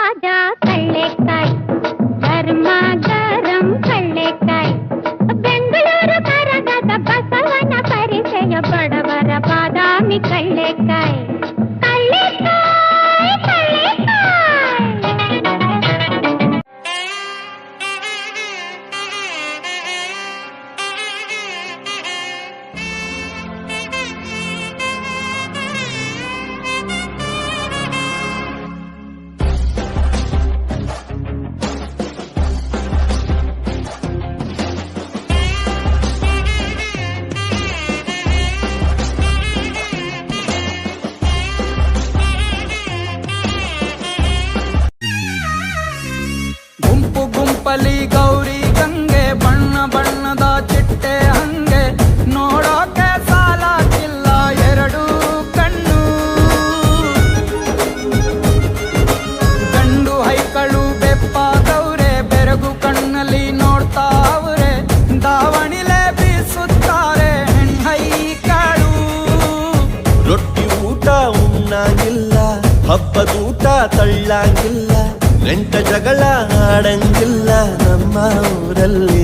ತಾಜಾ ಕಳ್ಳೆಕಾಯಿ, ಗರ್ಮ ಗರಂ ಕಳ್ಳೆಕಾಯಿ, ಬೆಂಗಳೂರು ಕರಗದ ಬಸವನ ಪರಿಚಯ ಬಡವರ ಬಾದಾಮಿ ಕಳ್ಳೆಕಾಯಿ. ಕಳ್ಳೆಕಾಯಿ ಕಳ್ಳೆಕಾಯಿ ಗುಂಪಲಿ ಗೌರಿ ಗಂಗೆ, ಬಣ್ಣ ಬಣ್ಣದ ಚಿಟ್ಟೆ ಹಂಗೆ, ನೋಡೋಕೆ ಸಾಲಾಗಿಲ್ಲ ಎರಡು ಕಣ್ಣು. ಗಂಡು ಹೈಕಳು ಬೆಪ್ಪಾದವ್ರೆ, ಬೆರಗು ಕಣ್ಣಲ್ಲಿ ನೋಡ್ತಾವ್ರೆ, ದಾವಣಿಲೆ ಬೀಸುತ್ತಾರೆ ಹೆಣ್ಣೈಕಳು. ರೊಟ್ಟಿ ಊಟ ಉಣ್ಣಂಗಿಲ್ಲ, ಹಬ್ಬದೂಟ ತಳ್ಳಂಗಿಲ್ಲ, ಗಂಟ ಜಗಳ ಆಡಂಗಿಲ್ಲ ನಮ್ಮ ಊರಲ್ಲಿ.